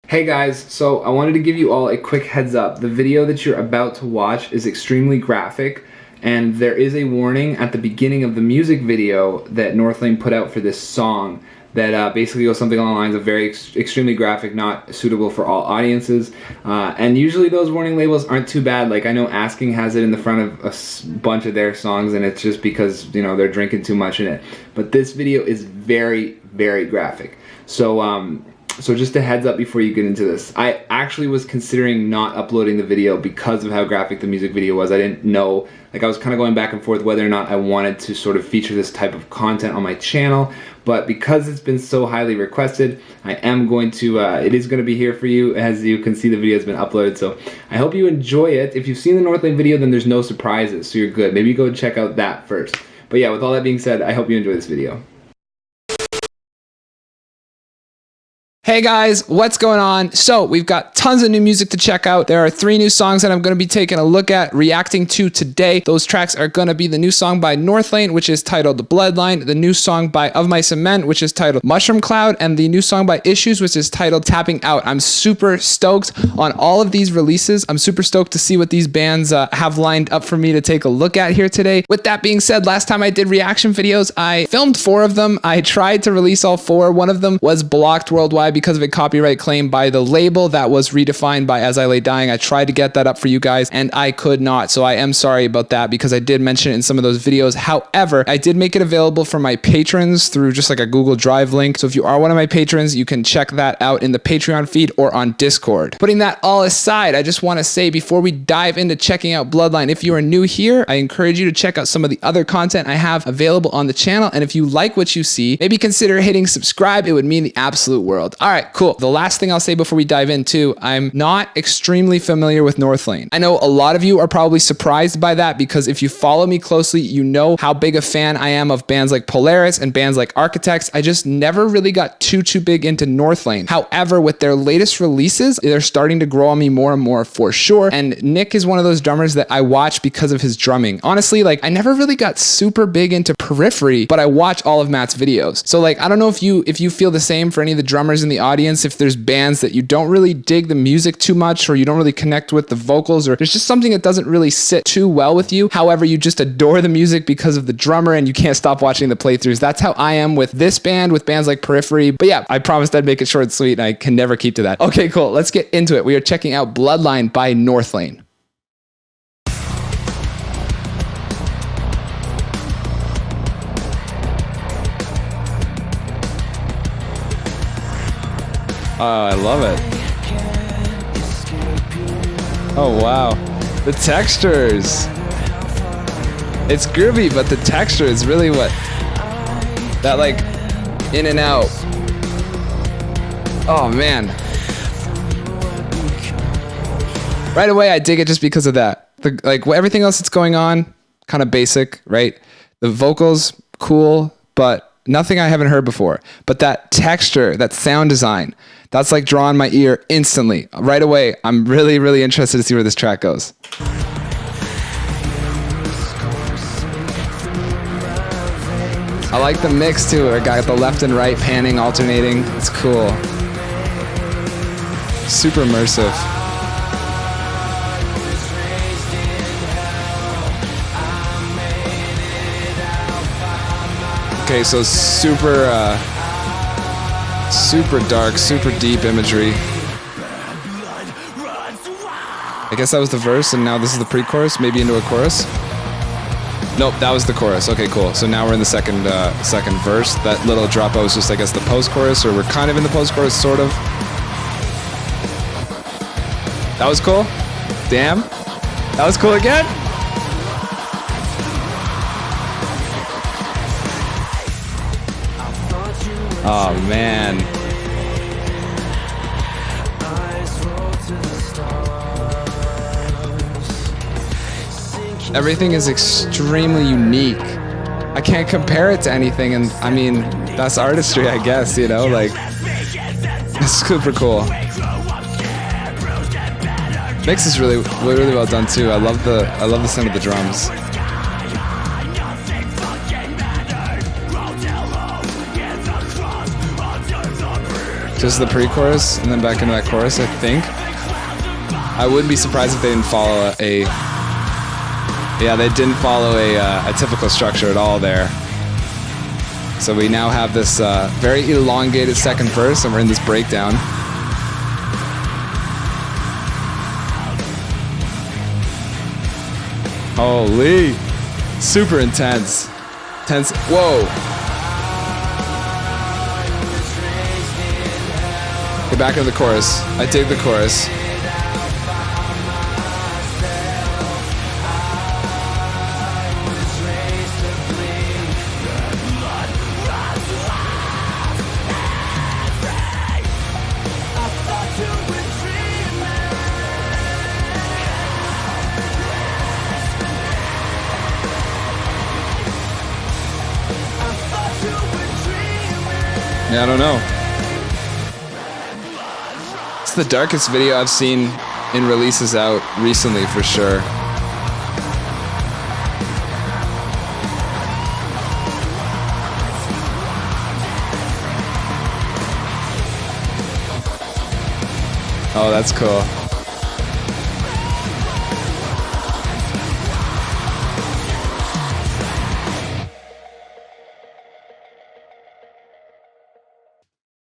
Hey guys, so I wanted to give you all a quick heads up. The video that you're about to watch is extremely graphic, and there is a warning at the beginning of the music video that Northlane put out for this song that basically goes something along the lines of very extremely graphic, not suitable for all audiences. And usually those warning labels aren't too bad. Like I know Asking has it in the front of a bunch of their songs, and it's just because, you know, they're drinking too much in it. But this video is very, very graphic. So just a heads up before you get into this. I actually was considering not uploading the video because of how graphic the music video was. I didn't know, like I was kind of going back and forth whether or not I wanted to sort of feature this type of content on my channel, but because it's been so highly requested, I am going to, it is going to be here for you. As you can see, the video has been uploaded, so I hope you enjoy it. If you've seen the Northlane video, then there's no surprises, so you're good. Maybe go check out that first. But yeah, with all that being said, I hope you enjoy this video. Hey guys, what's going on? So we've got tons of new music to check out. There are 3 new songs that I'm going to be taking a look at, reacting to today. Those tracks are going to be the new song by Northlane, which is titled Bloodline, the new song by Of My Cement, which is titled Mushroom Cloud, and the new song by Issues, which is titled Tapping Out. I'm super stoked on all of these releases. I'm super stoked to see what these bands have lined up for me to take a look at here today. With that being said, last time I did reaction videos, I filmed 4 of them. I tried to release all 4. One of them was blocked worldwide because of a copyright claim by the label that was redefined by As I Lay Dying. I tried to get that up for you guys and I could not, so I am sorry about that because I did mention it in some of those videos. However, I did make it available for my patrons through just like a Google Drive link, so if you are one of my patrons, you can check that out in the Patreon feed or on Discord. Putting that all aside, I just want to say before we dive into checking out Bloodline, if you are new here, I encourage you to check out some of the other content I have available on the channel, and if you like what you see, maybe consider hitting subscribe. It would mean the absolute world. All right, cool. The last thing I'll say before we dive into, I'm not extremely familiar with Northlane. I know a lot of you are probably surprised by that because if you follow me closely, you know how big a fan I am of bands like Polaris and bands like Architects. I just never really got too big into Northlane. However, with their latest releases, they're starting to grow on me more and more for sure. And Nick is one of those drummers that I watch because of his drumming. Honestly, like I never really got super big into Periphery, but I watch all of Matt's videos. So like, I don't know if you feel the same for any of the drummers in the audience, if there's bands that you don't really dig the music too much or you don't really connect with the vocals, or there's just something that doesn't really sit too well with you. However, you just adore the music because of the drummer and you can't stop watching the playthroughs. That's how I am with this band, with bands like Periphery. But yeah, I promised I'd make it short and sweet and I can never keep to that. Okay, cool. Let's get into it. We are checking out Bloodline by Northlane. Oh, I love it. Oh, wow. The textures. It's groovy, but the texture is really what... That, like, in and out. Oh, man. Right away, I dig it just because of that. Like, everything else that's going on, kind of basic, right? The vocals, cool, but nothing I haven't heard before. But that texture, that sound design, that's like drawing my ear instantly. Right away, I'm really, really interested to see where this track goes. I like the mix too. I got the left and right panning, alternating. It's cool. Super immersive. Okay, so super dark, super deep imagery. I guess that was the verse and now this is the pre-chorus, maybe into a chorus. Nope, that was the chorus. Okay, cool. So now we're in the second verse. That little drop out was just, I guess, the post-chorus, or we're kind of in the post-chorus, sort of. That was cool. Damn. That was cool again. Oh, man. Everything is extremely unique. I can't compare it to anything, and I mean, that's artistry, I guess, you know, like, it's super cool. Mix is really well done too. I love the sound of the drums. Just the pre-chorus and then back into that chorus, I think. I wouldn't be surprised if they didn't follow a yeah, they didn't follow a typical structure at all there. So we now have this very elongated second verse, and we're in this breakdown. Holy, super intense. Tense. Whoa. Get back into the chorus. I dig the chorus. Yeah, I don't know. It's the darkest video I've seen in releases out recently for sure. Oh, that's cool.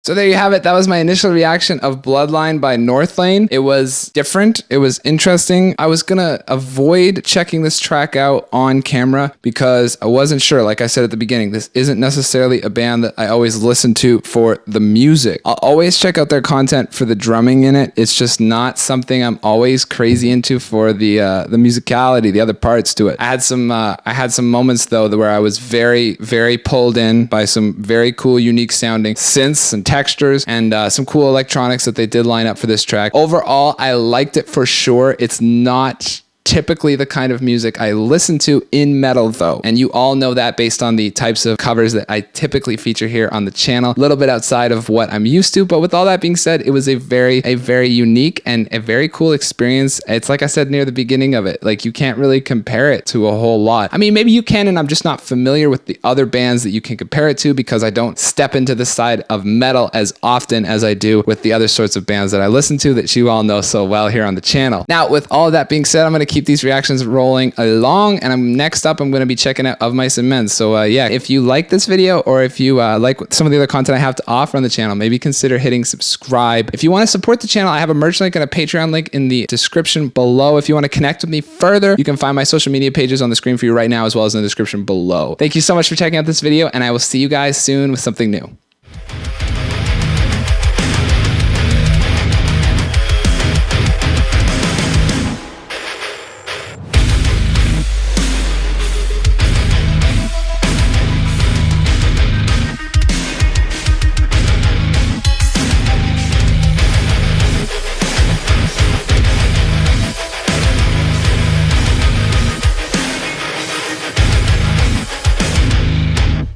So there you have it. That was my initial reaction of Bloodline by Northlane. It was different. It was interesting. I was gonna avoid checking this track out on camera because I wasn't sure. Like I said at the beginning, this isn't necessarily a band that I always listen to for the music. I'll always check out their content for the drumming in it. It's just not something I'm always crazy into for the musicality, the other parts to it. I had some moments though where I was very, very pulled in by some very cool, unique sounding synths and textures and some cool electronics that they did line up for this track. Overall, I liked it for sure. It's not typically the kind of music I listen to in metal though. And you all know that based on the types of covers that I typically feature here on the channel, a little bit outside of what I'm used to. But with all that being said, it was a very unique and a very cool experience. It's like I said near the beginning of it, like you can't really compare it to a whole lot. I mean, maybe you can, and I'm just not familiar with the other bands that you can compare it to because I don't step into the side of metal as often as I do with the other sorts of bands that I listen to that you all know so well here on the channel. Now, with all of that being said, I'm going to keep these reactions rolling along, and next up I'm going to be checking out Of Mice and Men. So yeah, if you like this video or if you like some of the other content I have to offer on the channel, maybe consider hitting subscribe. If you want to support the channel, I have a merch link and a Patreon link in the description below. If you want to connect with me further, you can find my social media pages on the screen for you right now as well as in the description below. Thank you so much for checking out this video, and I will see you guys soon with something new.